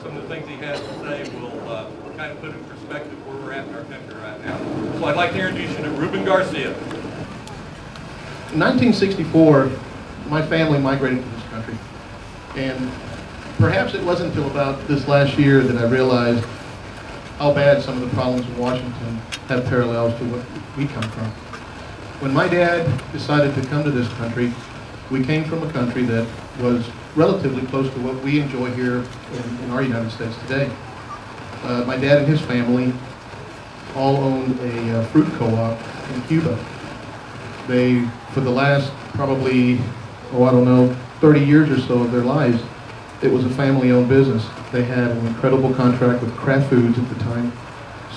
some of the things he has to say will kind of put in perspective where we're at in our country right now. So I'd like to introduce you to Ruben Garcia. In 1964, my family migrated to this country, and perhaps it wasn't until about this last year that I realized how bad some of the problems in Washington have parallels to what we come from. When my dad decided to come to this country, we came from a country that was relatively close to what we enjoy here in our United States today. My dad and his family all owned a fruit co-op in Cuba. They, for the last probably, 30 years or so of their lives, it was a family-owned business. They had an incredible contract with Kraft Foods at the time.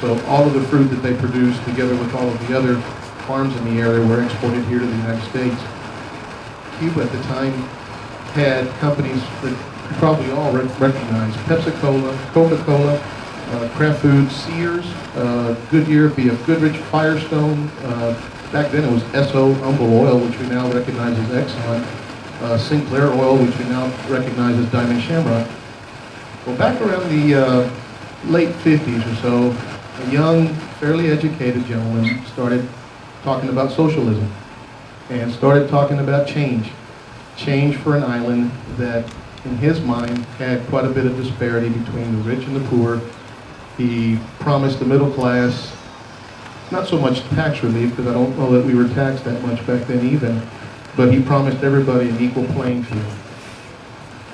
So all of the fruit that they produced, together with all of the other farms in the area, were exported here to the United States. Cuba at the time had companies that you probably all recognize: Pepsi-Cola, Coca-Cola, Kraft Foods, Sears, Goodyear, B.F. Goodrich, Firestone. Back then it was Esso, Humble Oil, which we now recognize as Exxon. Sinclair Oil, which we now recognize as Diamond Shamrock. Well, back around the late 50s or so, a young, fairly educated gentleman started talking about socialism and started talking about change. Change for an island that, in his mind, had quite a bit of disparity between the rich and the poor. He promised the middle class not so much tax relief, because I don't know that we were taxed that much back then even, but he promised everybody an equal playing field.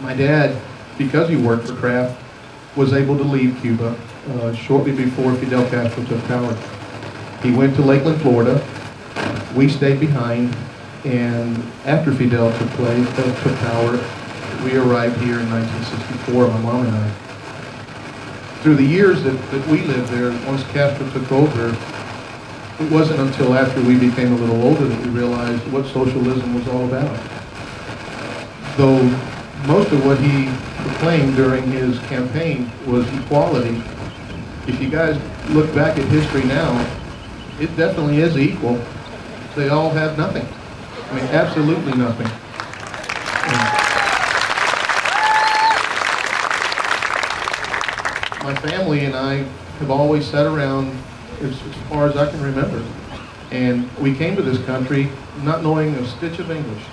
My dad, because he worked for Kraft, was able to leave Cuba shortly before Fidel Castro took power. He went to Lakeland, Florida. We stayed behind, and after Fidel took power, we arrived here in 1964, my mom and I. Through the years that we lived there, once Castro took over, it wasn't until after we became a little older that we realized what socialism was all about. Though most of what he proclaimed during his campaign was equality, if you guys look back at history now, it definitely is equal. They all have nothing. I mean, absolutely nothing. My family and I have always sat around as far as I can remember. And we came to this country not knowing a stitch of English.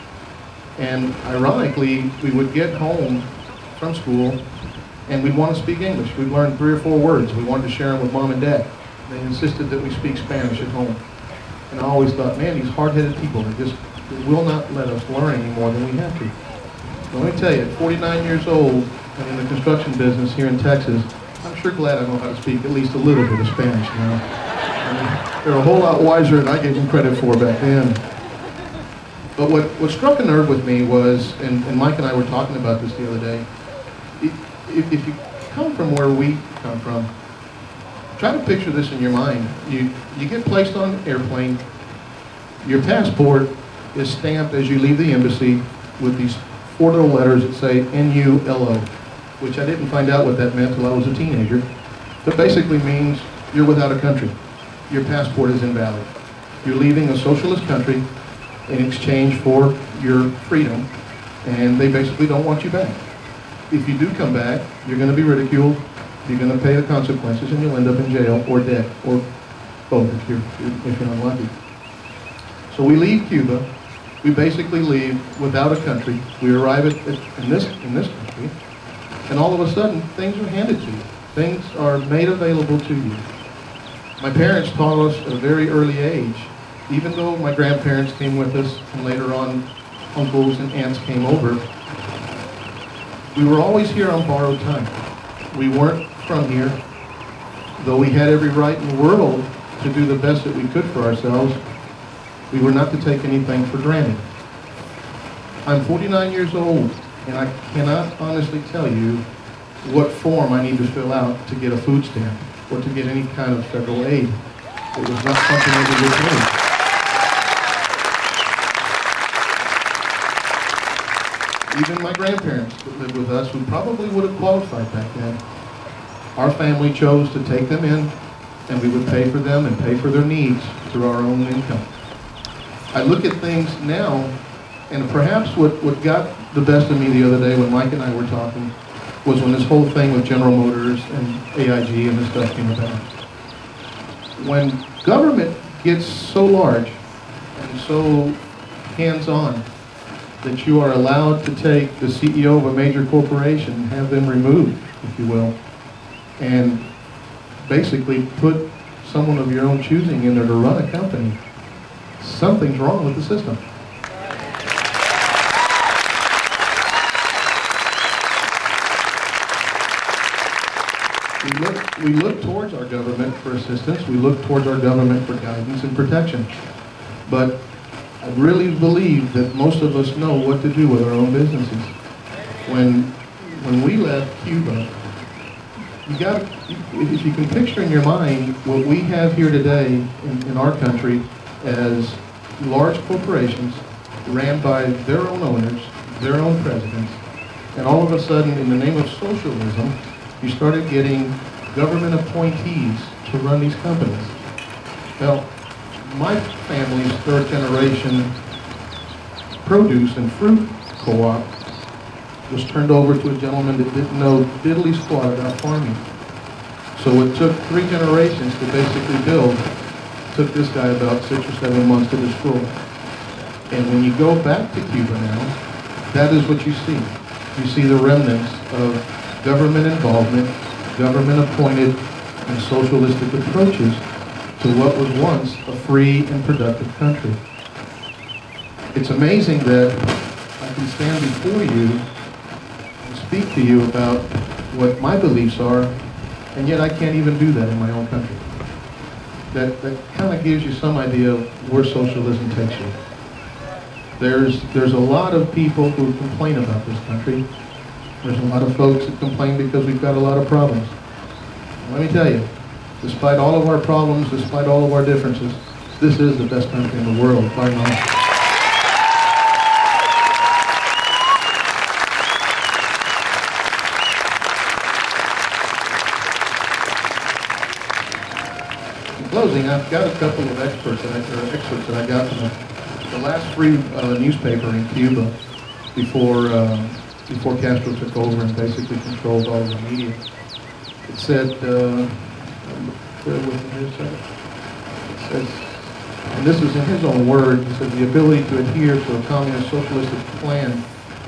And ironically, we would get home from school and we'd want to speak English. We'd learn 3 or 4 words. We wanted to share them with mom and dad. They insisted that we speak Spanish at home. And I always thought, man, these hard-headed people, they will not let us learn any more than we have to. But let me tell you, at 49 years old and in the construction business here in Texas, I'm sure glad I know how to speak at least a little bit of Spanish now. I mean, they're a whole lot wiser than I gave them credit for back then. But what struck a nerve with me was, and Mike and I were talking about this the other day, if you come from where we come from, try to picture this in your mind. You get placed on an airplane, your passport is stamped as you leave the embassy with these 4 little letters that say NULO, which I didn't find out what that meant until I was a teenager, but basically means you're without a country. Your passport is invalid. You're leaving a socialist country in exchange for your freedom, and they basically don't want you back. If you do come back, you're going to be ridiculed, you're going to pay the consequences, and you'll end up in jail or dead, or both if you're unlucky. So we leave Cuba. We basically leave without a country. We arrive in this country, and all of a sudden, things are handed to you. Things are made available to you. My parents taught us at a very early age, even though my grandparents came with us, and later on uncles and aunts came over, we were always here on borrowed time. We weren't from here, though we had every right in the world to do the best that we could for ourselves. We were not to take anything for granted. I'm 49 years old, and I cannot honestly tell you what form I need to fill out to get a food stamp or to get any kind of federal aid. It was not something that we did. Even my grandparents that lived with us, who probably would have qualified back then, our family chose to take them in, and we would pay for them and pay for their needs through our own income. I look at things now, and perhaps what got the best of me the other day when Mike and I were talking was when this whole thing with General Motors and AIG and this stuff came about. When government gets so large and so hands-on that you are allowed to take the CEO of a major corporation and have them removed, if you will, and basically put someone of your own choosing in there to run a company, something's wrong with the system. We look towards our government for assistance. We look towards our government for guidance and protection. But I really believe that most of us know what to do with our own businesses. When we left Cuba, if you can picture in your mind what we have here today in our country as large corporations ran by their own owners, their own presidents, and all of a sudden, in the name of socialism, you started getting government appointees to run these companies. Well, my family's third generation produce and fruit co-op was turned over to a gentleman that didn't know diddly squat about farming. So it took 3 generations to basically build. It took this guy about 6 or 7 months to destroy. And when you go back to Cuba now, that is what you see. You see the remnants of government involvement, government appointed and socialistic approaches to what was once a free and productive country. It's amazing that I can stand before you and speak to you about what my beliefs are, and yet I can't even do that in my own country. That kind of gives you some idea of where socialism takes you. There's a lot of people who complain about this country. There's a lot of folks that complain because we've got a lot of problems. Let me tell you, despite all of our problems, despite all of our differences, this is the best country in the world, by now. In closing, I've got a couple of excerpts that I got from the last free newspaper in Cuba before Castro took over and basically controlled all of the media. It said, bear with me here a second. It says, and this is in his own words, he said, the ability to adhere to a communist socialistic plan.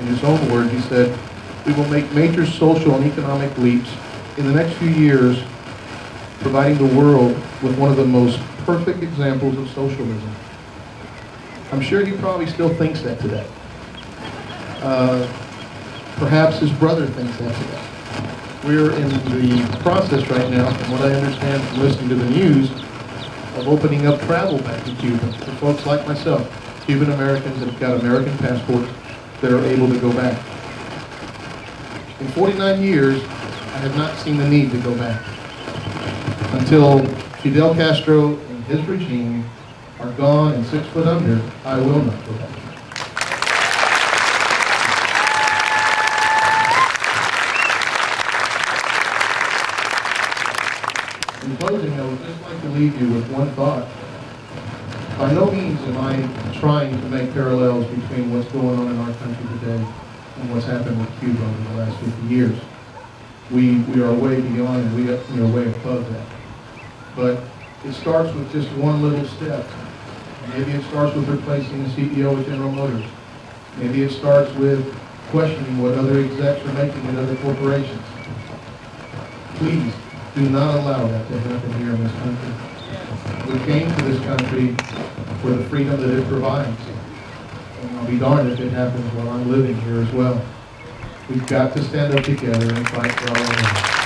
In his own words, he said, we will make major social and economic leaps in the next few years, providing the world with one of the most perfect examples of socialism. I'm sure he probably still thinks that today. Perhaps his brother thinks that today. We're in the process right now, from what I understand from listening to the news, of opening up travel back to Cuba for folks like myself, Cuban Americans that have got American passports that are able to go back. In 49 years, I have not seen the need to go back. Until Fidel Castro and his regime are gone and 6 foot under, I will not go back. In closing, I would just like to leave you with one thought. By no means am I trying to make parallels between what's going on in our country today and what's happened with Cuba over the last 50 years. We are way beyond and we are way above that. But it starts with just one little step. Maybe it starts with replacing the CEO of General Motors. Maybe it starts with questioning what other execs are making at other corporations. Please do not allow that to happen here in this country. We came to this country for the freedom that it provides. And I'll be darned if it happens while I'm living here as well. We've got to stand up together and fight for our own rights.